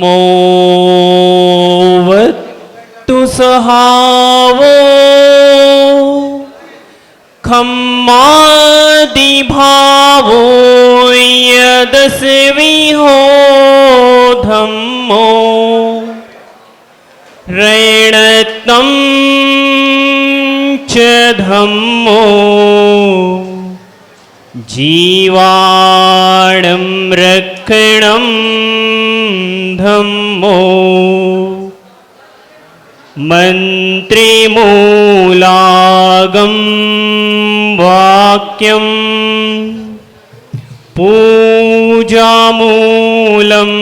धम्मो वत्तु सहावो खम्मादिभावो यदस्विहो धम्मो ऋणत्वं च धम्मो जीवाणं रक्षणं धम्मो मन्त्रिमूलागं वाक्यं पूजामूलं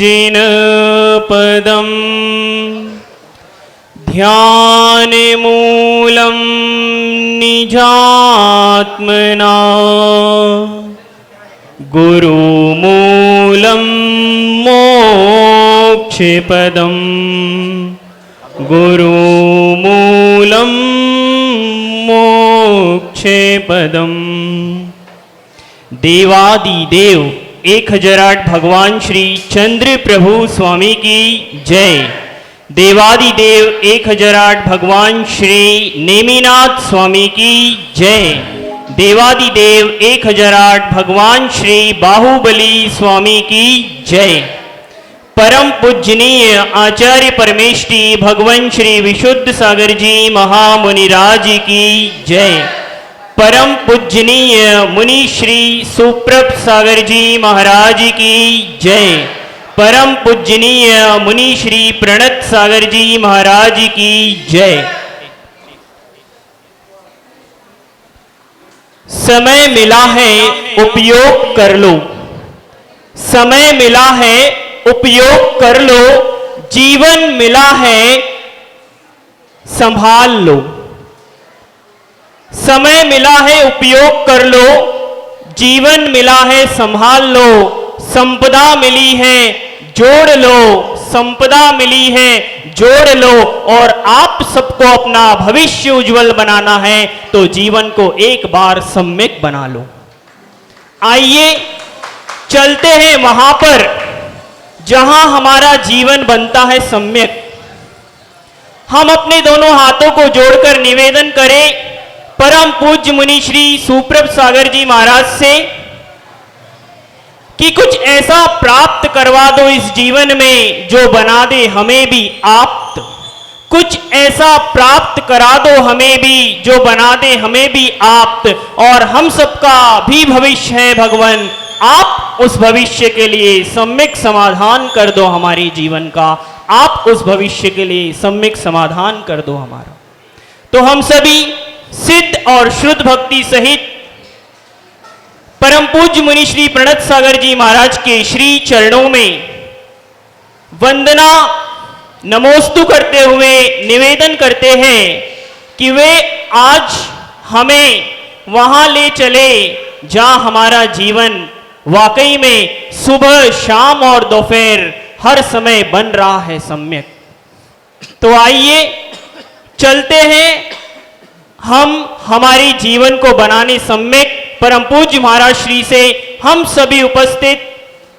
जिनपदं ध्यानमूलं निजात्मना गुरुमूलं मोक्षपदं गुरुमूलं मोक्षपदं। देवादिदेव 1008 भगवान श्री चंद्र प्रभु स्वामी की जय। देवादिदेव 1008 भगवान श्री नेमिनाथ स्वामी की जय। देवादिदेव 1008 भगवान श्री बाहुबली स्वामी की जय। परम पूजनीय आचार्य परमेष्टि भगवान श्री विशुद्ध सागर जी महामुनिराज की जय। परम पूजनीय मुनि श्री सुप्रभ सागर जी महाराज की जय। परम पूजनीय मुनि श्री प्रणत सागर जी महाराज की जय। समय मिला है उपयोग कर लो, समय मिला है उपयोग कर लो, जीवन मिला है संभाल लो। समय मिला है उपयोग कर लो, जीवन मिला है संभाल लो। संपदा मिली है जोड़ लो, संपदा मिली है जोड़ लो। और आप सबको अपना भविष्य उज्जवल बनाना है तो जीवन को एक बार सम्यक बना लो। आइए चलते हैं वहां पर जहां हमारा जीवन बनता है सम्यक। हम अपने दोनों हाथों को जोड़कर निवेदन करें परम पूज्य मुनि श्री सुप्रभ सागर जी महाराज से कि कुछ ऐसा प्राप्त करवा दो इस जीवन में जो बना दे हमें भी आप्त। कुछ ऐसा प्राप्त करा दो हमें भी जो बना दे हमें भी आप्त। और हम सबका भी भविष्य है भगवान, आप उस भविष्य के लिए सम्यक समाधान कर दो हमारे जीवन का। आप उस भविष्य के लिए सम्यक समाधान कर दो हमारा। तो हम सभी सिद्ध और शुद्ध भक्ति सहित परम पूज्य मुनि श्री प्रणत सागर जी महाराज के श्री चरणों में वंदना नमोस्तु करते हुए निवेदन करते हैं कि वे आज हमें वहां ले चले जहां हमारा जीवन वाकई में सुबह शाम और दोपहर हर समय बन रहा है सम्यक। तो आइए चलते हैं हम हमारे जीवन को बनाने सम्यक। परम पूज्य महाराज श्री से हम सभी उपस्थित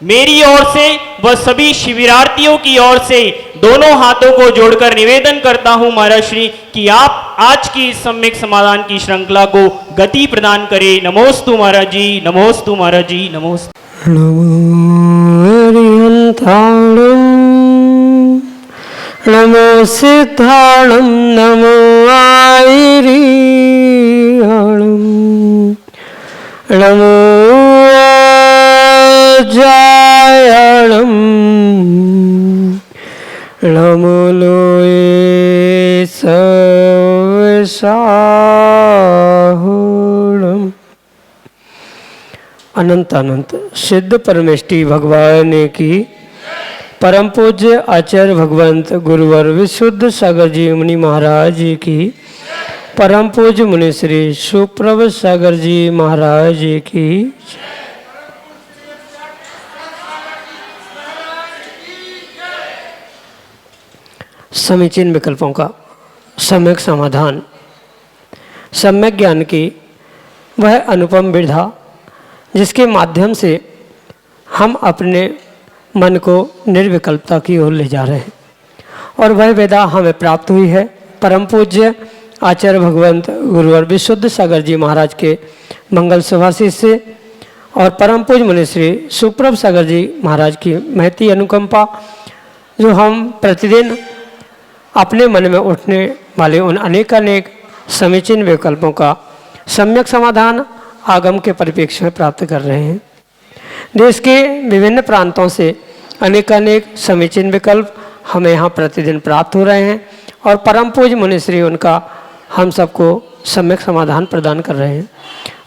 मेरी ओर से व सभी शिविरार्थियों की ओर से दोनों हाथों को जोड़कर निवेदन करता हूं महाराज श्री कि आप आज की सम्यक समाधान की श्रृंखला को गति प्रदान करें। नमोस्तु महाराज जी, नमोस्तु महाराज जी, नमोस्तु। नमो हरिहंताणं नमो सिद्धाणं नमो आयरियाणं नमो जायाणं नमो लोये सवसाहुणम्। अनंत अनंत सिद्ध परमेष्टि भगवान की परम पूज्य आचार्य भगवंत गुरुवर विशुद्ध सागर जी मुनि महाराज जी की परम पूज्य मुनि श्री सुप्रभ सागर जी महाराज जी की समीचीन विकल्पों का सम्यक समाधान, सम्यक ज्ञान की वह अनुपम विधा जिसके माध्यम से हम अपने मन को निर्विकल्पता की ओर ले जा रहे हैं। और वह वेदा हमें प्राप्त हुई है परम पूज्य आचार्य भगवंत गुरुवर विशुद्ध सागर जी महाराज के मंगल सुभाषित से और परम पूज्य मुनिश्री सुप्रभ सागर जी महाराज की महती अनुकंपा, जो हम प्रतिदिन अपने मन में उठने वाले उन अनेकानेक समीचीन विकल्पों का सम्यक समाधान आगम के परिप्रेक्ष्य में प्राप्त कर रहे हैं। देश के विभिन्न प्रांतों से अनेकानेक समीचीन विकल्प हमें यहाँ प्रतिदिन प्राप्त हो रहे हैं और परम पूज्य मुनिश्री उनका हम सबको सम्यक समाधान प्रदान कर रहे हैं।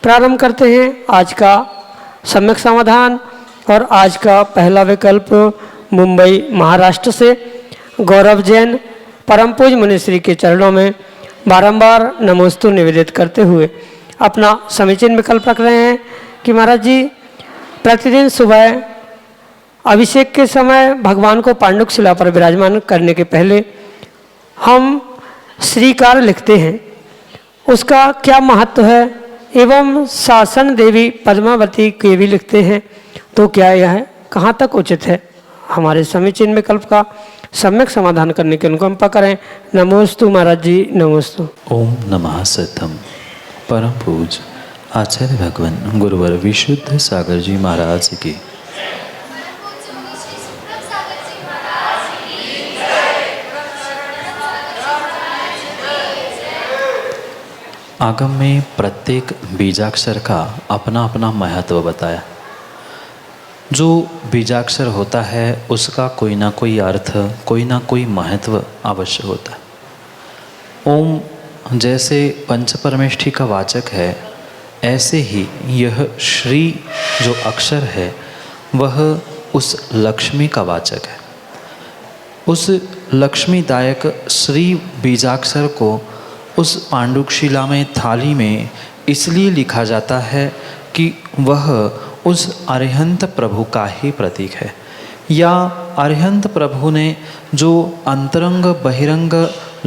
प्रारंभ करते हैं आज का सम्यक समाधान। और आज का पहला विकल्प मुंबई महाराष्ट्र से गौरव जैन परम पूज्य मुनिश्री के चरणों में बारंबार नमोस्तु निवेदित करते हुए अपना समीचीन विकल्प रख रहे हैं कि महाराज जी, प्रतिदिन सुबह अभिषेक के समय भगवान को पांडुक शिला पर विराजमान करने के पहले हम श्रीकार लिखते हैं, उसका क्या महत्व है, एवं शासन देवी पद्मावती के भी लिखते हैं, तो क्या यह कहाँ तक उचित है? हमारे समीचीन विकल्प का सम्यक समाधान करने की अनुकंपा करें। नमोस्तु महाराज जी, नमोस्तु। ओम नमः सतम। परम पूज आचार्य भगवान गुरुवर विशुद्ध सागर जी महाराज की। आगम में प्रत्येक बीजाक्षर का अपना अपना महत्व बताया। जो बीजाक्षर होता है उसका कोई ना कोई अर्थ, कोई ना कोई महत्व अवश्य होता है। ओम जैसे पंचपरमेष्ठी का वाचक है, ऐसे ही यह श्री जो अक्षर है वह उस लक्ष्मी का वाचक है। उस लक्ष्मीदायक श्री बीजाक्षर को उस पांडुक शिला में थाली में इसलिए लिखा जाता है कि वह उस अरिहंत प्रभु का ही प्रतीक है, या अरिहंत प्रभु ने जो अंतरंग बहिरंग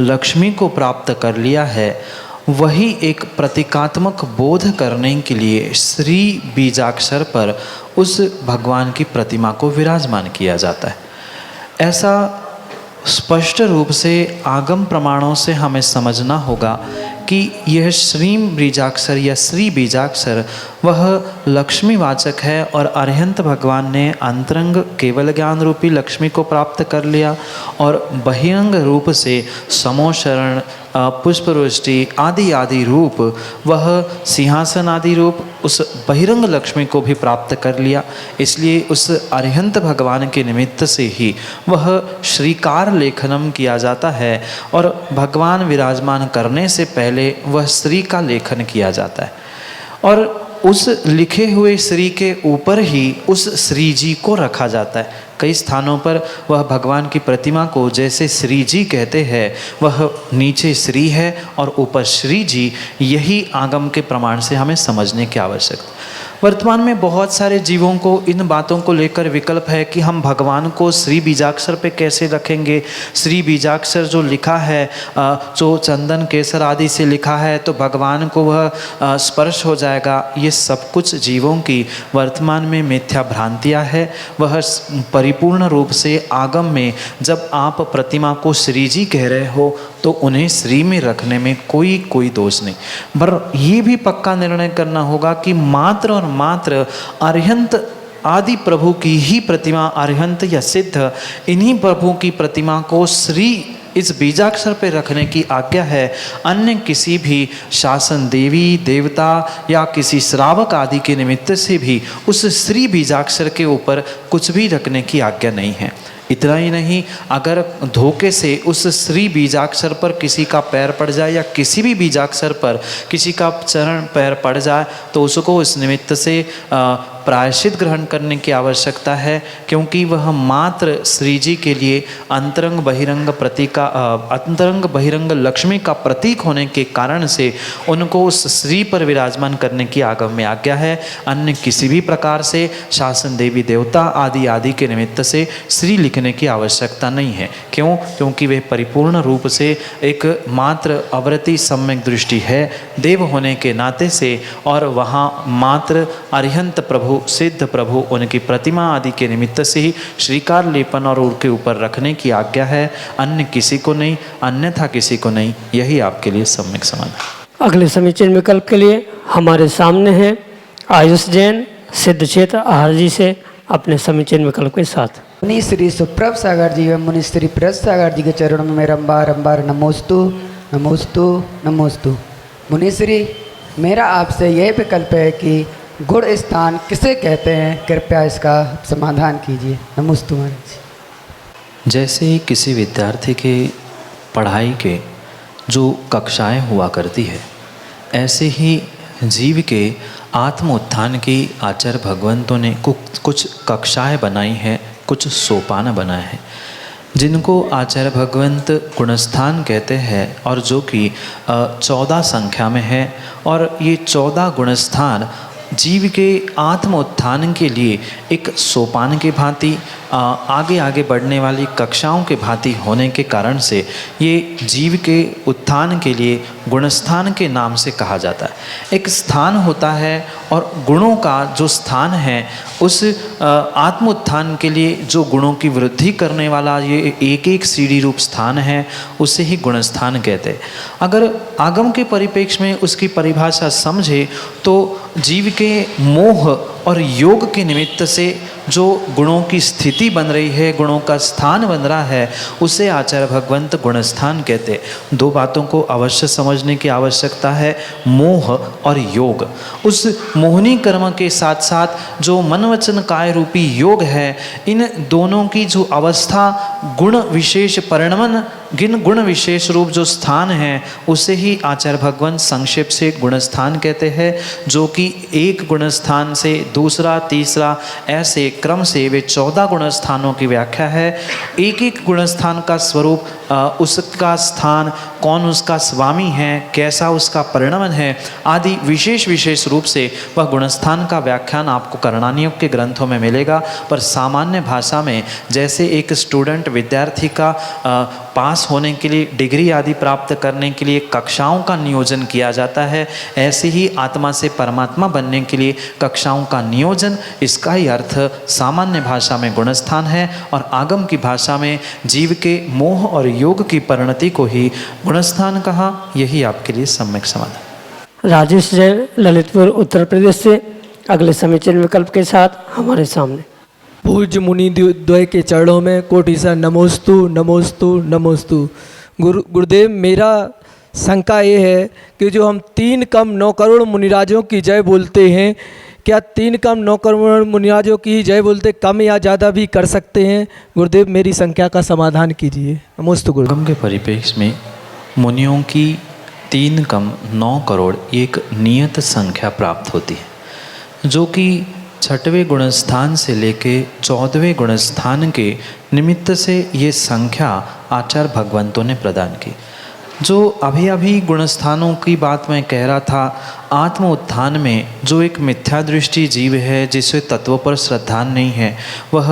लक्ष्मी को प्राप्त कर लिया है, वही एक प्रतीकात्मक बोध करने के लिए श्री बीजाक्षर पर उस भगवान की प्रतिमा को विराजमान किया जाता है। ऐसा स्पष्ट रूप से आगम प्रमाणों से हमें समझना होगा कि यह श्री बीजाक्षर या श्री बीजाक्षर वह लक्ष्मीवाचक है और अरिहंत भगवान ने अंतरंग केवल ज्ञान रूपी लक्ष्मी को प्राप्त कर लिया और बहिरंग रूप से समोशरण, पुष्पवृष्टि आदि आदि रूप, वह सिंहासन आदि रूप उस बहिरंग लक्ष्मी को भी प्राप्त कर लिया। इसलिए उस अरिहंत भगवान के निमित्त से ही वह श्रीकार लेखनम किया जाता है और भगवान विराजमान करने से पहले वह श्री का लेखन किया जाता है और उस लिखे हुए श्री के ऊपर ही उस श्री जी को रखा जाता है। कई स्थानों पर वह भगवान की प्रतिमा को जैसे श्री जी कहते हैं, वह नीचे श्री है और ऊपर श्री जी। यही आगम के प्रमाण से हमें समझने की आवश्यकता। वर्तमान में बहुत सारे जीवों को इन बातों को लेकर विकल्प है कि हम भगवान को श्री बीजाक्षर पे कैसे रखेंगे। श्री बीजाक्षर जो लिखा है, जो चंदन केसर आदि से लिखा है, तो भगवान को वह स्पर्श हो जाएगा। ये सब कुछ जीवों की वर्तमान में मिथ्या भ्रांतियाँ है। वह परिपूर्ण रूप से आगम में जब आप प्रतिमा को श्री जी कह रहे हो तो उन्हें श्री में रखने में कोई दोष नहीं। पर ये भी पक्का निर्णय करना होगा कि मात्र और मात्र अरिहंत आदि प्रभु की ही प्रतिमा, अरिहंत या सिद्ध, इन्हीं प्रभु की प्रतिमा को श्री इस बीजाक्षर पे रखने की आज्ञा है। अन्य किसी भी शासन देवी देवता या किसी श्रावक आदि के निमित्त से भी उस श्री बीजाक्षर के ऊपर कुछ भी रखने की आज्ञा नहीं है। इतना ही नहीं, अगर धोखे से उस श्री बीजाक्षर पर किसी का पैर पड़ जाए या किसी भी बीजाक्षर पर किसी का चरण पैर पड़ जाए तो उसको इस निमित्त से प्रायश्चित ग्रहण करने की आवश्यकता है, क्योंकि वह मात्र श्री जी के लिए अंतरंग बहिरंग लक्ष्मी का प्रतीक होने के कारण से उनको उस श्री पर विराजमान करने की आगम में आज्ञा है। अन्य किसी भी प्रकार से शासन देवी देवता आदि आदि के निमित्त से श्री लिखने की आवश्यकता नहीं है। क्यों? क्योंकि वे परिपूर्ण रूप से एक मात्र अवृति सम्यक दृष्टि है देव होने के नाते से, और वहाँ मात्र अरिहंत प्रभु प्रभु सिद्ध प्रभु उनकी प्रतिमा आदि के निमित्त से ही श्रीकार लेपन और उनके ऊपर रखने की आज्ञा है, अन्य किसी को नहीं, अन्यथा किसी को नहीं। यही आपके लिए सम्यक समाधान। अगले समीचीन विकल्प के लिए हमारे सामने हैं आयुष जैन सिद्ध क्षेत्र आहार जी से अपने समीचीन विकल्प के साथ। मुनि श्री सुप्रभ सागर जी एवं मुनि श्री प्रद सागर जी के चरणों में मेरा बारंबार नमोस्तु नमोस्तु नमोस्तु। मुनि श्री, मेरा आपसे यह विकल्प है कि गुण स्थान किसे कहते हैं, कृपया इसका समाधान कीजिए। नमोस्तु महाराज। जैसे किसी विद्यार्थी के पढ़ाई के जो कक्षाएं हुआ करती है, ऐसे ही जीव के आत्म उत्थान की आचार्य भगवंतों ने कुछ कक्षाएं बनाई हैं, कुछ सोपान बनाए हैं, जिनको आचार्य भगवंत गुणस्थान कहते हैं और जो कि 14 संख्या में है। और ये 14 गुणस्थान जीव के आत्म उत्थान के लिए एक सोपान के भांति आगे आगे बढ़ने वाली कक्षाओं के भांति होने के कारण से ये जीव के उत्थान के लिए गुणस्थान के नाम से कहा जाता है। एक स्थान होता है और गुणों का जो स्थान है उस आत्म उत्थान के लिए जो गुणों की वृद्धि करने वाला ये एक एक सीढ़ी रूप स्थान है, उसे ही गुणस्थान कहते हैं। अगर आगम के परिप्रेक्ष्य में उसकी परिभाषा समझे तो जीव के मोह और योग के निमित्त से जो गुणों की स्थिति बन रही है, गुणों का स्थान बन रहा है, उसे आचार्य भगवंत गुणस्थान कहते। दो बातों को अवश्य समझने की आवश्यकता है, मोह और योग। उस मोहनी कर्म के साथ साथ जो मन वचन काय रूपी योग है, इन दोनों की जो अवस्था गुण विशेष परिणमन गुण विशेष रूप जो स्थान है, उसे ही आचार्य भगवंत संक्षेप से गुणस्थान कहते हैं, जो कि एक गुणस्थान से दूसरा तीसरा ऐसे क्रम से वे 14 गुणस्थानों की व्याख्या है। एक एक गुणस्थान का स्वरूप, उसका स्थान, कौन उसका स्वामी है, कैसा उसका परिणमन है आदि विशेष विशेष रूप से वह गुणस्थान का व्याख्यान आपको करणानियोग के ग्रंथों में मिलेगा। पर सामान्य भाषा में जैसे एक स्टूडेंट विद्यार्थी का पास होने के लिए, डिग्री आदि प्राप्त करने के लिए कक्षाओं का नियोजन किया जाता है, ऐसे ही आत्मा से परमात्मा बनने के लिए कक्षाओं का नियोजन, इसका ही अर्थ सामान्य भाषा में गुणस्थान है और आगम की भाषा में जीव के मोह और योग की परिणति को ही गुणस्थान कहा। यही आपके लिए सम्यक समाधान। राजेश जैन ललितपुर उत्तर प्रदेश से अगले समीचीन विकल्प के साथ हमारे सामने। पूज्य मुनि द्वय के चरणों में कोटिसा नमोस्तु नमोस्तु नमोस्तु। गुरुदेव, मेरा शंका ये है कि जो हम 3 कम 9 करोड़ मुनिराजों की जय बोलते हैं, क्या 3 कम 9 करोड़ मुनिराजों की जय बोलते कम या ज़्यादा भी कर सकते हैं? गुरुदेव, मेरी संख्या का समाधान कीजिए। नमोस्तु गुरु। आगम के परिप्रेक्ष्य में मुनियों की 3 कम 9 करोड़ एक नियत संख्या प्राप्त होती है, जो कि 6वें गुणस्थान से लेके 14वें गुणस्थान के निमित्त से ये संख्या आचार्य भगवंतों ने प्रदान की। जो अभी अभी गुणस्थानों की बात मैं कह रहा था, आत्म उत्थान में जो एक मिथ्या दृष्टि जीव है, जिसे तत्वों पर श्रद्धा नहीं है, वह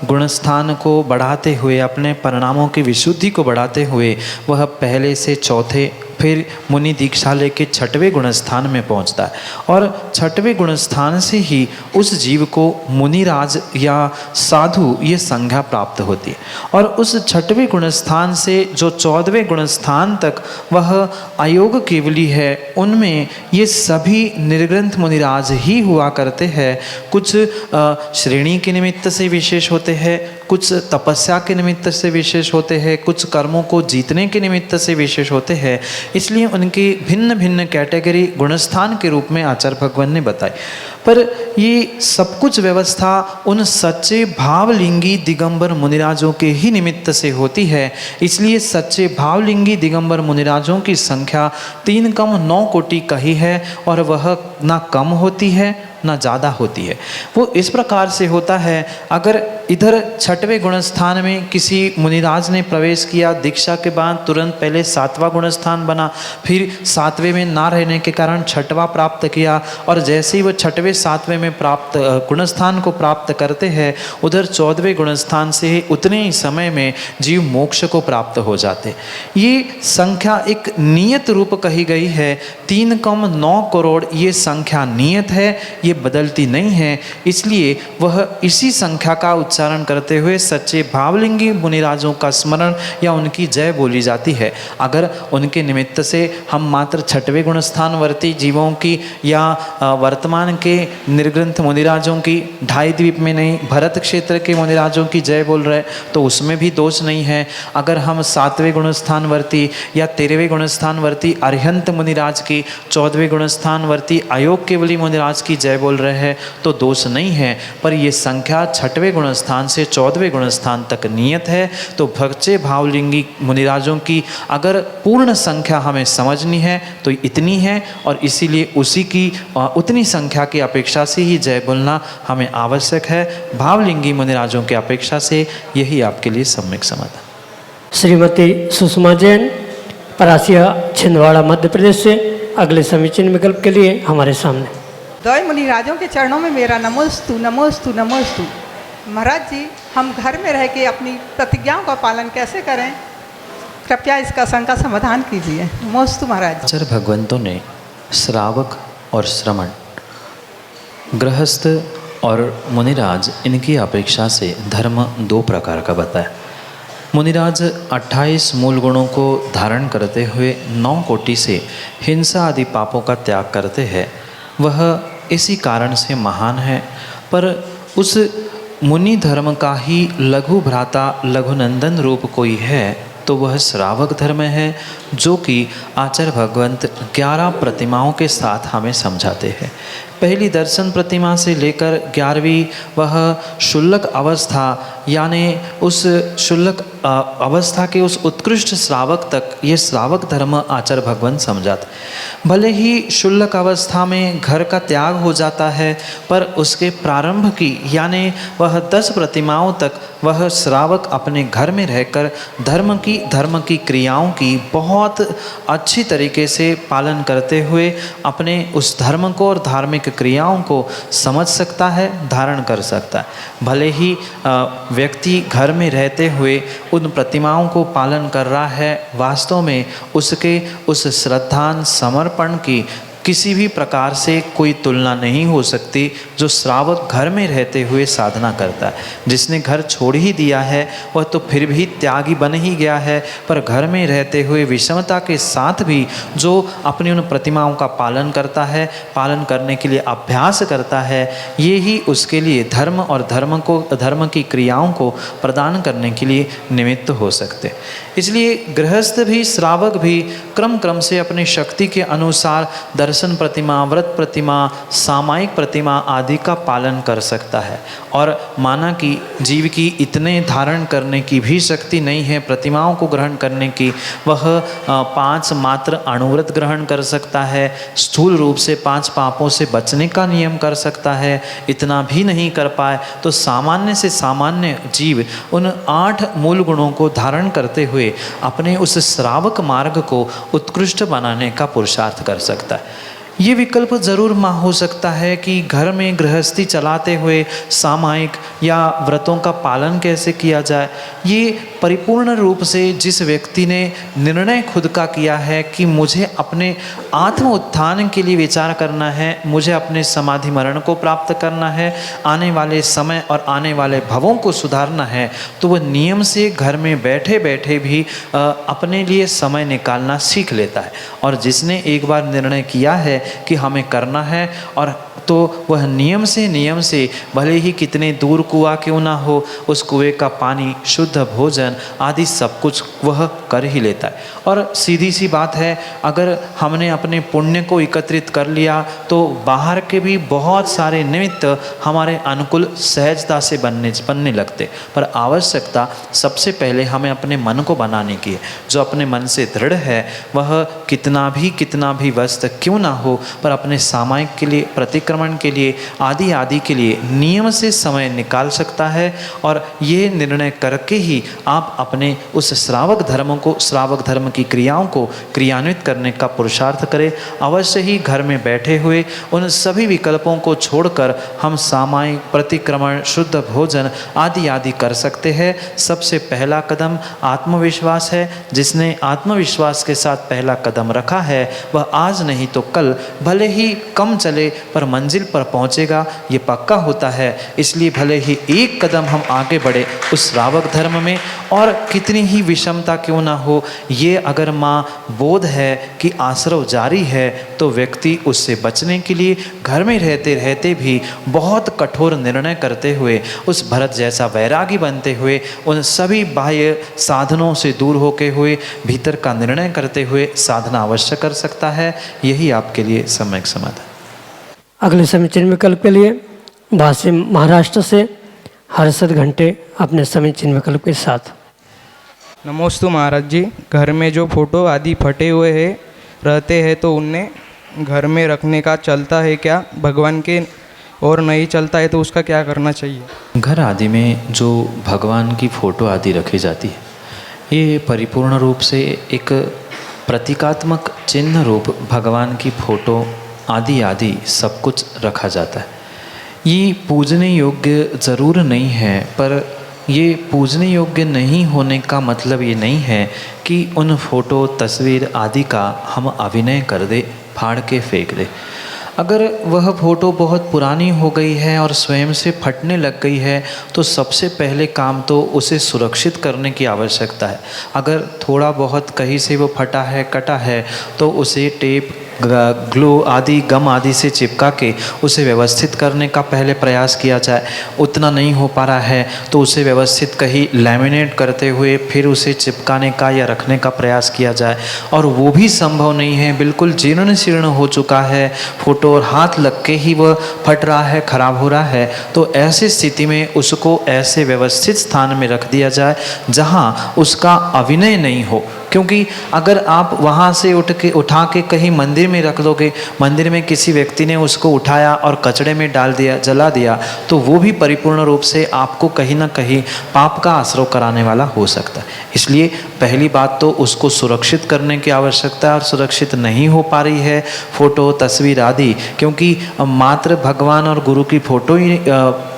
गुणस्थान को बढ़ाते हुए, अपने परिणामों की विशुद्धि को बढ़ाते हुए, वह पहले से चौथे फिर मुनि दीक्षा लेके 6वें गुणस्थान में पहुंचता है और 6वें गुणस्थान से ही उस जीव को मुनिराज या साधु ये संज्ञा प्राप्त होती है। और उस 6वें गुणस्थान से जो 14वें गुणस्थान तक वह अयोग केवली है, उनमें ये सभी निर्ग्रंथ मुनिराज ही हुआ करते हैं। कुछ श्रेणी के निमित्त से विशेष होते हैं, कुछ तपस्या के निमित्त से विशेष होते हैं, कुछ कर्मों को जीतने के निमित्त से विशेष होते हैं। इसलिए उनकी भिन्न भिन्न कैटेगरी गुणस्थान के रूप में आचार्य भगवान ने बताई। पर ये सब कुछ व्यवस्था उन सच्चे भावलिंगी दिगंबर मुनिराजों के ही निमित्त से होती है। इसलिए सच्चे भावलिंगी दिगंबर मुनिराजों की संख्या 3 कम 9 कोटि कही है और वह ना कम होती है ना ज़्यादा होती है। वो इस प्रकार से होता है, अगर इधर छठवें गुणस्थान में किसी मुनिराज ने प्रवेश किया, दीक्षा के बाद तुरंत पहले 7वां गुणस्थान बना, फिर 7वें में ना रहने के कारण 6वां प्राप्त किया, और जैसे ही वो 6वें 7वें में प्राप्त गुणस्थान को प्राप्त करते हैं, उधर 14वें गुणस्थान से उतने ही समय में जीव मोक्ष को प्राप्त हो जाते। ये संख्या एक नियत रूप कही गई है, 3 कम 9 करोड़ ये संख्या नियत है, ये बदलती नहीं है। इसलिए वह इसी संख्या का उच्चारण करते हुए सच्चे भावलिंगी मुनिराजों का स्मरण या उनकी जय बोली जाती है। अगर उनके निमित्त से हम मात्र 6वें गुणस्थान वर्ती जीवों की या वर्तमान के निर्ग्रंथ मुनिराजों की, ढाई द्वीप में नहीं भरत क्षेत्र के मुनिराजों की जय बोल रहे तो उसमें भी दोष नहीं है। अगर हम 7वें गुणस्थान वर्ती या 13वें गुणस्थान वर्ती अरिहंत मुनिराज की, 14वें गुणस्थान वर्ती अयोग केवली मुनिराज की जय बोल रहे हैं तो दोष नहीं है। पर ये संख्या 6वें गुणस्थान से 14वें गुणस्थान तक नियत है। तो भक्चे भावलिंगी मुनिराजों की अगर पूर्ण संख्या हमें समझनी है तो इतनी है, और इसीलिए उसी की उतनी संख्या की अपेक्षा से ही जय बोलना हमें आवश्यक है। भावलिंगी मुनिराजों की अपेक्षा से यही आपके लिए सम्यक समाधान। श्रीमती सुषमा जैन, परासिया, छिंदवाड़ा, मध्य प्रदेश से अगले समीचीन विकल्प के लिए हमारे सामने। द्वय मुनिराजों के चरणों में मेरा नमोस्तु नमोस्तु नमोस्तु। महाराज जी, हम घर में रह के अपनी प्रतिज्ञाओं का पालन कैसे करें, कृपया इसका शंका समाधान कीजिए। नमोस्तु महाराज। आचार्य भगवंतों ने श्रावक और श्रमण, गृहस्थ और मुनिराज, इनकी अपेक्षा से धर्म 2 प्रकार का बताया। मुनिराज 28 मूल गुणों को धारण करते हुए 9 कोटि से हिंसा आदि पापों का त्याग करते हैं। वह इसी कारण से महान है। पर उस मुनि धर्म का ही लघु भ्राता लघुनंदन रूप कोई है तो वह श्रावक धर्म है, जो कि आचार्य भगवंत 11 प्रतिमाओं के साथ हमें समझाते हैं। पहली दर्शन प्रतिमा से लेकर 11वीं वह शुल्लक अवस्था, यानी उस शुल्लक अवस्था के उस उत्कृष्ट श्रावक तक ये श्रावक धर्म आचार्य भगवंत समझाते। भले ही शुल्लक अवस्था में घर का त्याग हो जाता है, पर उसके प्रारंभ की यानी वह 10 प्रतिमाओं तक वह श्रावक अपने घर में रहकर धर्म की क्रियाओं की बहुत अच्छी तरीके से पालन करते हुए अपने उस धर्म को और धार्मिक क्रियाओं को समझ सकता है, धारण कर सकता है। भले ही व्यक्ति घर में रहते हुए उन प्रतिमाओं को पालन कर रहा है, वास्तव में उसके उस श्रद्धान समर्पण की किसी भी प्रकार से कोई तुलना नहीं हो सकती जो श्रावक घर में रहते हुए साधना करता है। जिसने घर छोड़ ही दिया है वह तो फिर भी त्यागी बन ही गया है, पर घर में रहते हुए विषमता के साथ भी जो अपनी उन प्रतिमाओं का पालन करता है, पालन करने के लिए अभ्यास करता है, ये ही उसके लिए धर्म और धर्म की क्रियाओं को प्रदान करने के लिए निमित्त हो सकते। इसलिए गृहस्थ भी श्रावक भी क्रम से अपनी शक्ति के अनुसार दर्शन प्रतिमा, व्रत प्रतिमा, सामायिक प्रतिमा आदि का पालन कर सकता है। और माना कि जीव की इतने धारण करने की भी शक्ति नहीं है प्रतिमाओं को ग्रहण करने की, वह 5 मात्र अणुव्रत ग्रहण कर सकता है, स्थूल रूप से 5 पापों से बचने का नियम कर सकता है। इतना भी नहीं कर पाए तो सामान्य से सामान्य जीव उन 8 मूल गुणों को धारण करते हुए अपने उस श्रावक मार्ग को उत्कृष्ट बनाने का पुरुषार्थ कर सकता है। ये विकल्प जरूर हो सकता है कि घर में गृहस्थी चलाते हुए सामायिक या व्रतों का पालन कैसे किया जाए। ये परिपूर्ण रूप से जिस व्यक्ति ने निर्णय खुद का किया है कि मुझे अपने आत्म उत्थान के लिए विचार करना है, मुझे अपने समाधि मरण को प्राप्त करना है, आने वाले समय और आने वाले भवों को सुधारना है, तो वह नियम से घर में बैठे बैठे भी अपने लिए समय निकालना सीख लेता है। और जिसने एक बार निर्णय किया है कि हमें करना है, और तो वह नियम से भले ही कितने दूर कुआं क्यों ना हो, उस कुएं का पानी, शुद्ध भोजन आदि सब कुछ वह कर ही लेता है। और सीधी सी बात है, अगर हमने अपने पुण्य को एकत्रित कर लिया तो बाहर के भी बहुत सारे निमित्त हमारे अनुकूल सहजता से बनने लगते। पर आवश्यकता सबसे पहले हमें अपने मन को बनाने की है। जो अपने मन से दृढ़ है वह कितना भी व्यस्त क्यों ना हो, पर अपने सामायिक के लिए, प्रतिक्रमण के लिए, आदि आदि के लिए नियम से समय निकाल सकता है। और ये निर्णय करके ही आप अपने उस श्रावक धर्म को, श्रावक धर्म की क्रियाओं को क्रियान्वित करने का पुरुषार्थ करें। अवश्य ही घर में बैठे हुए उन सभी विकल्पों को छोड़कर हम सामायिक, प्रतिक्रमण, शुद्ध भोजन आदि आदि कर सकते हैं। सबसे पहला कदम आत्मविश्वास है। जिसने आत्मविश्वास के साथ पहला कदम रखा है वह आज नहीं तो कल भले ही कम चले पर मंजिल पर पहुंचेगा, ये पक्का होता है। इसलिए भले ही एक कदम हम आगे बढ़े उस श्रावक धर्म में, और कितनी ही विषमता क्यों ना हो, ये अगर माँ बोध है कि आश्रव जारी है तो व्यक्ति उससे बचने के लिए घर में रहते रहते भी बहुत कठोर निर्णय करते हुए, उस भरत जैसा वैरागी बनते हुए, उन सभी बाह्य साधनों से दूर होके हुए भीतर का निर्णय करते हुए साधना अवश्य कर सकता है। यही आपके लिए सम्यक समाधान। अगले समीचीन विकल्प के लिए भाष्य महाराष्ट्र से हर्षद घंटे अपने समीचीन विकल्प के साथ। नमोस्तु महाराज जी, घर में जो फोटो आदि फटे हुए हैं रहते हैं तो उन्हें घर में रखने का चलता है क्या भगवान के, और नहीं चलता है तो उसका क्या करना चाहिए? घर आदि में जो भगवान की फ़ोटो आदि रखी जाती है, ये परिपूर्ण रूप से एक प्रतीकात्मक चिन्ह रूप भगवान की फ़ोटो आदि आदि सब कुछ रखा जाता है। ये पूजने योग्य ज़रूर नहीं है, पर ये पूजने योग्य नहीं होने का मतलब ये नहीं है कि उन फोटो, तस्वीर आदि का हम अभिनय कर दे, फाड़ के फेंक दे। अगर वह फ़ोटो बहुत पुरानी हो गई है और स्वयं से फटने लग गई है तो सबसे पहले काम तो उसे सुरक्षित करने की आवश्यकता है। अगर थोड़ा बहुत कहीं से वो फटा है, कटा है, तो उसे टेप, ग्लू आदि, गम आदि से चिपका के उसे व्यवस्थित करने का पहले प्रयास किया जाए। उतना नहीं हो पा रहा है तो उसे व्यवस्थित कहीं लैमिनेट करते हुए फिर उसे चिपकाने का या रखने का प्रयास किया जाए। और वो भी संभव नहीं है, बिल्कुल जीर्ण शीर्ण हो चुका है फोटो और हाथ लग के ही वह फट रहा है, खराब हो रहा है, तो ऐसी स्थिति में उसको ऐसे व्यवस्थित स्थान में रख दिया जाए जहाँ उसका अभिनय नहीं हो। क्योंकि अगर आप वहाँ से उठा के कहीं मंदिर में रख दोगे, मंदिर में किसी व्यक्ति ने उसको उठाया और कचड़े में डाल दिया, जला दिया, तो वो भी परिपूर्ण रूप से आपको कहीं ना कहीं पाप का आश्रय कराने वाला हो सकता है। इसलिए पहली बात तो उसको सुरक्षित करने की आवश्यकता है, और सुरक्षित नहीं हो पा रही है फोटो, तस्वीर आदि, क्योंकि मात्र भगवान और गुरु की फ़ोटो ही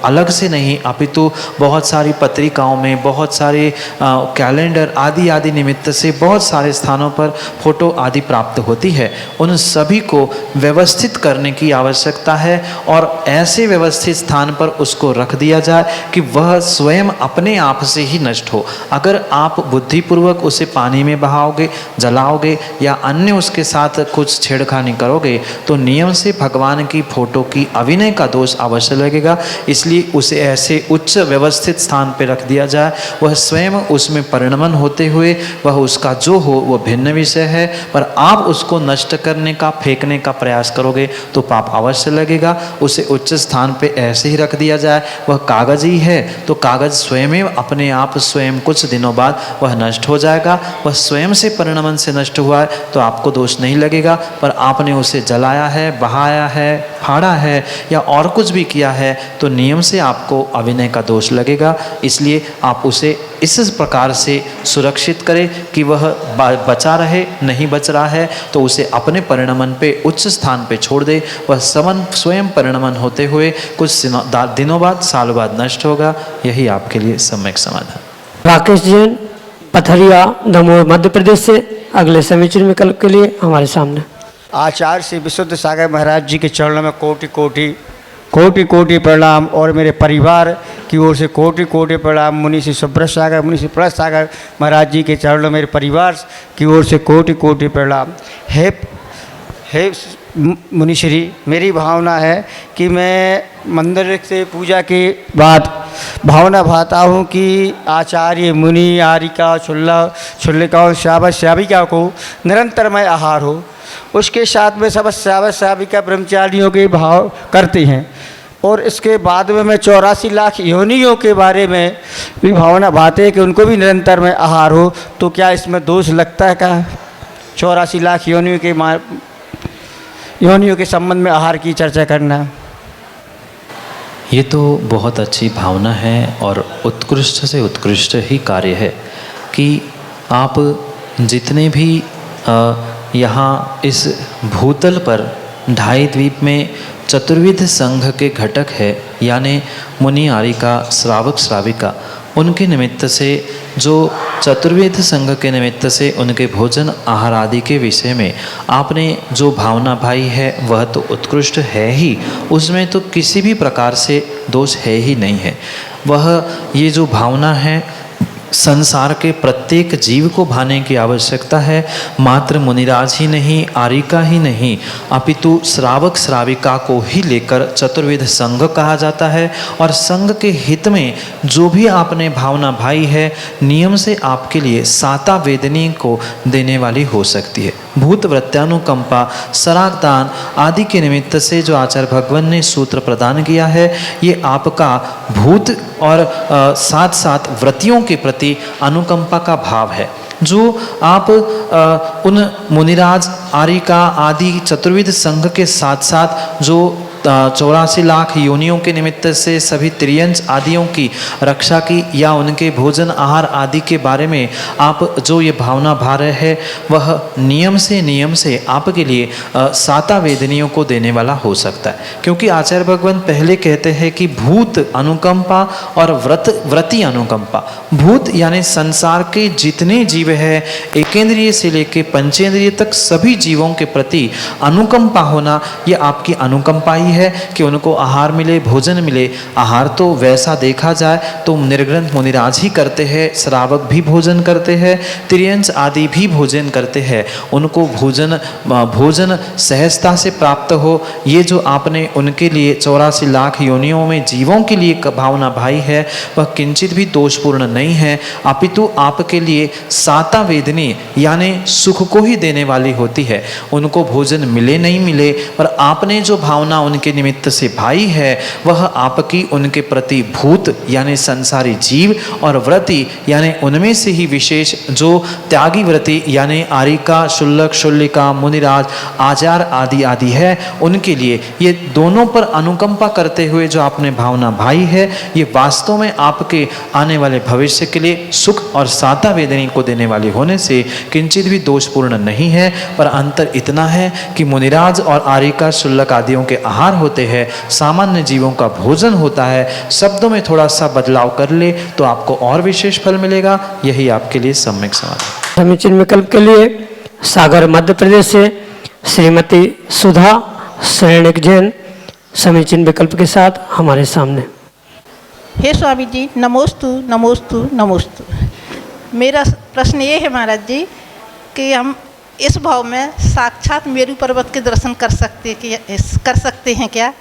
अलग से नहीं, अपितु बहुत सारी पत्रिकाओं में, बहुत सारे कैलेंडर आदि आदि निमित्त से बहुत सारे स्थानों पर फोटो आदि प्राप्त होती है। उन सभी को व्यवस्थित करने की आवश्यकता है और ऐसे व्यवस्थित स्थान पर उसको रख दिया जाए कि वह स्वयं अपने आप से ही नष्ट हो। अगर आप बुद्धिपूर्वक उसे पानी में बहाओगे, जलाओगे या अन्य उसके साथ कुछ छेड़खानी करोगे तो नियम से भगवान की फोटो की अभिनय का दोष अवश्य लगेगा। इसलिए उसे ऐसे उच्च व्यवस्थित स्थान पर रख दिया जाए, वह स्वयं उसमें परिणमन होते हुए वह उसका जो हो वह भिन्न विषय है, पर आप उसको नष्ट करने का, फेंकने का प्रयास करोगे तो पाप अवश्य लगेगा। उसे उच्च स्थान पे ऐसे ही रख दिया जाए। वह कागज ही है तो कागज स्वयं अपने आप स्वयं कुछ दिनों बाद वह नष्ट हो जाएगा। वह स्वयं से परिणमन से नष्ट हुआ है तो आपको दोष नहीं लगेगा, पर आपने उसे जलाया है, बहाया है, फाड़ा है या और कुछ भी किया है तो नियम से आपको अभिनय का दोष लगेगा। इसलिए आप उसे इस प्रकार से सुरक्षित करें कि वह बचा रहे। नहीं बच रहा है तो उसे अपने परिणमन पे उच्च स्थान पे छोड़ दे। वह स्वयं परिणमन होते हुए कुछ दिनों बाद, सालों बाद नष्ट होगा। यही आपके लिए सम्यक समाधान। राकेश जैन पथरिया दमोह मध्य प्रदेश से अगले समीचीन विकल्प के लिए हमारे सामने। आचार्य श्री विशुद्ध सागर महाराज जी के चरणों में कोटि कोटि कोटि कोटि प्रणाम, और मेरे परिवार की ओर से कोटि कोटि प्रणाम। मुनि श्री सुब्रत सागर, मुनि श्री प्रसाद सागर महाराज जी के चरणों में मेरे परिवार की ओर से कोटि कोटि प्रणाम। हे मुनिश्री, मेरी भावना है कि मैं मंदिर से पूजा के बाद भावना भाता हूँ कि आचार्य, मुनि, आरिका, छुल्लिकाओं, श्रावक श्राविका को निरंतर मैं आहार हो। उसके साथ में सब श्रावक श्राविका ब्रह्मचारियों के भाव करते हैं, और इसके बाद में मैं 84 लाख योनियों के बारे में भी भावना भाते हैं कि उनको भी निरंतर में आहार हो। तो क्या इसमें दोष लगता है? क्या 84 लाख योनियों के योनियों के संबंध में आहार की चर्चा करना। ये तो बहुत अच्छी भावना है और उत्कृष्ट से उत्कृष्ट ही कार्य है कि आप जितने भी यहाँ इस भूतल पर ढाई द्वीप में चतुर्विध संघ के घटक है, यानी मुनि, आरिका, श्रावक, श्राविका, उनके निमित्त से जो चतुर्वेद संघ के निमित्त से उनके भोजन आहार आदि के विषय में आपने जो भावना भाई है वह तो उत्कृष्ट है ही, उसमें तो किसी भी प्रकार से दोष है ही नहीं है। वह ये जो भावना है संसार के प्रत्येक जीव को भाने की आवश्यकता है। मात्र मुनिराज ही नहीं, आरिका ही नहीं, अपितु श्रावक श्राविका को ही लेकर चतुर्विध संघ कहा जाता है। और संघ के हित में जो भी आपने भावना भाई है, नियम से आपके लिए साता वेदनी को देने वाली हो सकती है। भूत वृत्यानुकंपा, सरागदान आदि के निमित्त से जो आचार्य भगवान ने सूत्र प्रदान किया है, ये आपका भूत और साथ साथ व्रतियों के प्रति अनुकंपा का भाव है। जो आप उन मुनिराज, आरिका आदि चतुर्विध संघ के साथ साथ जो 84 लाख योनियों के निमित्त से सभी त्रियंश आदियों की रक्षा की या उनके भोजन आहार आदि के बारे में आप जो ये भावना भा रहे हैं, वह नियम से आपके लिए साता वेदनियों को देने वाला हो सकता है। क्योंकि आचार्य भगवान पहले कहते हैं कि भूत अनुकंपा और व्रति अनुकंपा। भूत यानी संसार के जितने जीव है, एकेंद्रिय से लेकर पंचेंद्रिय तक सभी जीवों के प्रति अनुकंपा होना, ये आपकी अनुकंपा ही है कि उनको आहार मिले, भोजन मिले। आहार तो वैसा देखा जाए तो निर्ग्रंथ मुनिराज ही करते हैं, श्रावक भी भोजन करते हैं, त्रियंश आदि भी भोजन करते हैं। उनको भोजन सहजता से प्राप्त हो, ये जो आपने उनके लिए 84 लाख योनियों में जीवों के लिए भावना भाई है, वह किंचित भी दोषपूर्ण नहीं है, अपितु आपके लिए साता वेदनी यानी सुख को ही देने वाली होती है। उनको भोजन मिले नहीं मिले, पर आपने जो भावना उनके निमित्त से भाई है, वह आपकी उनके प्रति भूत यानी संसारी जीव और व्रति यानी उनमें से ही विशेष जो त्यागी व्रति यानी आरिका, शुल्लक, शुल्लिका, मुनिराज, आचार आदि आदि है, उनके लिए ये दोनों पर अनुकंपा करते हुए जो आपने भावना भाई है, ये वास्तव में आपके आने वाले भविष्य के लिए सुख और साता वेदनी को देने वाली होने से किंचित भी दोषपूर्ण नहीं है। पर अंतर इतना है कि मुनिराज और आरिका, शुल्लक आदियों के आहार होते हैं, सामान्य जीवों का भोजन होता है। शब्दों में थोड़ा सा बदलाव कर ले तो आपको और विशेष फल मिलेगा। यही आपके लिए सम्यक समाधान। समीचीन विकल्प के लिए सागर मध्य प्रदेश से श्रीमती सुधा सैनिक जैन समीचीन विकल्प के साथ हमारे सामने। हे स्वामी जी, नमोस्तु नमोस्तु नमोस्तु। मेरा प्रश्न ये है महाराज जी कि हम इस भाव में साक्षात मेरू पर्वत के दर्शन कर सकते हैं क्या,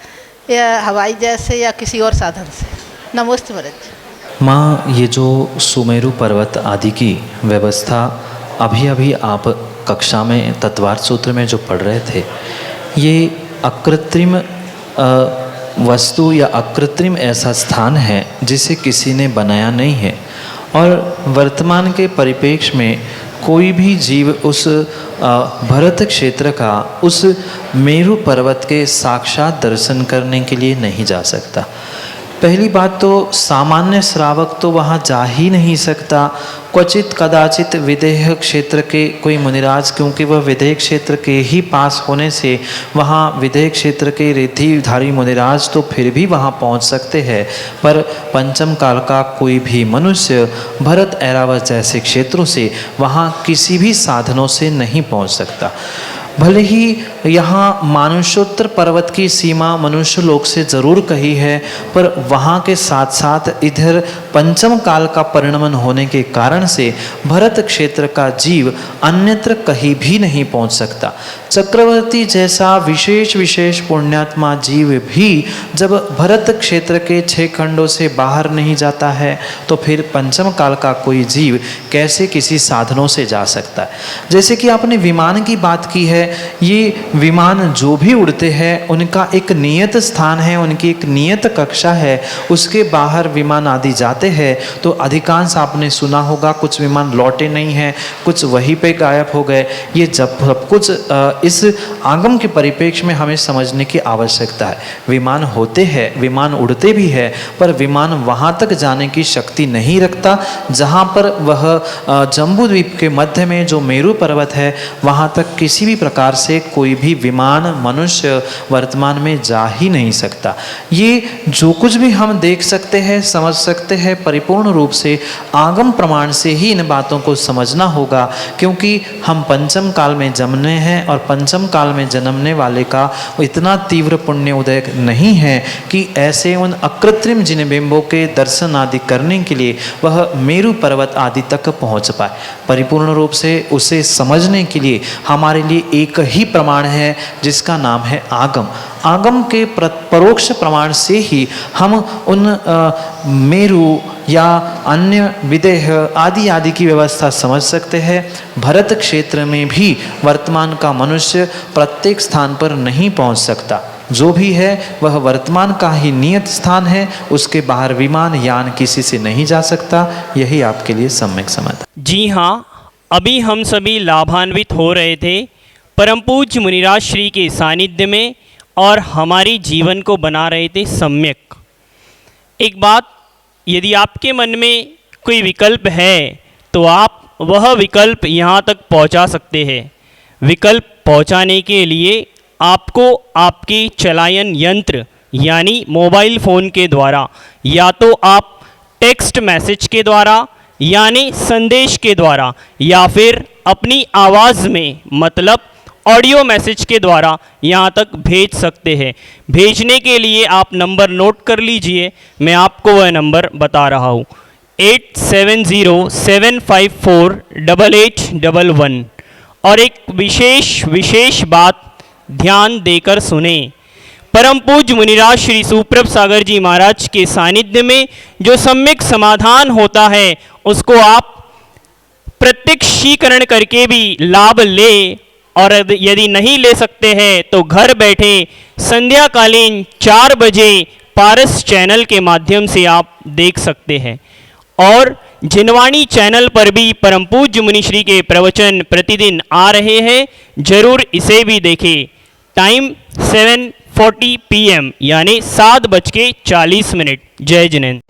या हवाई जहाज से या किसी और साधन से? नमोस्तु महाराज जी। माँ, ये जो सुमेरु पर्वत आदि की व्यवस्था अभी आप कक्षा में तत्वार्थ सूत्र में जो पढ़ रहे थे, ये अकृत्रिम वस्तु या अकृत्रिम ऐसा स्थान है जिसे किसी ने बनाया नहीं है। और वर्तमान के परिप्रेक्ष्य में कोई भी जीव उस भरत क्षेत्र का, उस मेरू पर्वत के साक्षात दर्शन करने के लिए नहीं जा सकता। पहली बात तो सामान्य श्रावक तो वहाँ जा ही नहीं सकता। क्वचित कदाचित विदेह क्षेत्र के कोई मुनिराज, क्योंकि वह विदेह क्षेत्र के ही पास होने से वहाँ विदेह क्षेत्र के रिद्धिधारी मुनिराज तो फिर भी वहाँ पहुँच सकते हैं, पर पंचम काल का कोई भी मनुष्य भरत, ऐरावत जैसे क्षेत्रों से वहाँ किसी भी साधनों से नहीं पहुँच सकता। भले ही यहाँ मानुषोत्तर पर्वत की सीमा मनुष्य लोक से जरूर कही है, पर वहाँ के साथ साथ इधर पंचम काल का परिणमन होने के कारण से भरत क्षेत्र का जीव अन्यत्र कहीं भी नहीं पहुँच सकता। चक्रवर्ती जैसा विशेष पुण्यात्मा जीव भी जब भरत क्षेत्र के 6 खंडों से बाहर नहीं जाता है, तो फिर पंचम काल का कोई जीव कैसे किसी साधनों से जा सकता है। जैसे कि आपने विमान की बात की है, ये विमान जो भी उड़ते हैं उनका एक नियत स्थान है, उनकी एक नियत कक्षा है, उसके बाहर विमान आदि जाते हैं तो अधिकांश आपने सुना होगा कुछ विमान लौटे नहीं हैं, कुछ वहीं पे गायब हो गए। ये जब सब कुछ इस आगम के परिप्रेक्ष्य में हमें समझने की आवश्यकता है। विमान होते हैं, विमान उड़ते भी है, पर विमान वहाँ तक जाने की शक्ति नहीं रखता जहाँ पर वह जम्बू द्वीप के मध्य में जो मेरू पर्वत है वहाँ तक किसी भी प्रकार से कोई भी विमान मनुष्य वर्तमान में जा ही नहीं सकता। ये जो कुछ भी हम देख सकते हैं, समझ सकते हैं, परिपूर्ण रूप से आगम प्रमाण से ही इन बातों को समझना होगा, क्योंकि हम पंचम काल में जन्मे हैं और पंचम काल में जन्मने वाले का इतना तीव्र पुण्य उदय नहीं है कि ऐसे उन अकृत्रिम जिनबिंबों के दर्शन आदि करने के लिए वह मेरू पर्वत आदि तक पहुंच पाए। परिपूर्ण रूप से उसे समझने के लिए हमारे लिए एक ही प्रमाण है जिसका नाम है आगम। आगम के परोक्ष प्रमाण से ही हम उन मेरू या अन्य विदेह आदि आदि की व्यवस्था समझ सकते हैं। भरत क्षेत्र में भी वर्तमान का मनुष्य प्रत्येक स्थान पर नहीं पहुंच सकता। जो भी है वह वर्तमान का ही नियत स्थान है, उसके बाहर विमान यान किसी से नहीं जा सकता। यही आपके लिए सम्यक समाधान। जी हाँ, अभी हम सभी लाभान्वित हो रहे थे परम पूज्य मुनिराज श्री के सानिध्य में और हमारी जीवन को बना रहे थे सम्यक। एक बात, यदि आपके मन में कोई विकल्प है तो आप वह विकल्प यहाँ तक पहुँचा सकते हैं। विकल्प पहुँचाने के लिए आपको आपके चलायन यंत्र यानी मोबाइल फ़ोन के द्वारा या तो आप टेक्स्ट मैसेज के द्वारा यानी संदेश के द्वारा या फिर अपनी आवाज़ में मतलब ऑडियो मैसेज के द्वारा यहाँ तक भेज सकते हैं। भेजने के लिए आप नंबर नोट कर लीजिए, मैं आपको वह नंबर बता रहा हूँ 8707548811। और एक विशेष बात ध्यान देकर सुने। परम पूज्य मुनिराज श्री सुप्रभ सागर जी महाराज के सानिध्य में जो सम्यक समाधान होता है उसको आप प्रत्यक्षीकरण करके भी लाभ ले, और यदि नहीं ले सकते हैं तो घर बैठे संध्याकालीन 4 बजे पारस चैनल के माध्यम से आप देख सकते हैं। और जिनवाणी चैनल पर भी परम पूज्य मुनिश्री के प्रवचन प्रतिदिन आ रहे हैं, जरूर इसे भी देखें। टाइम 7:40 PM यानी 7:40। जय जिनेंद्र।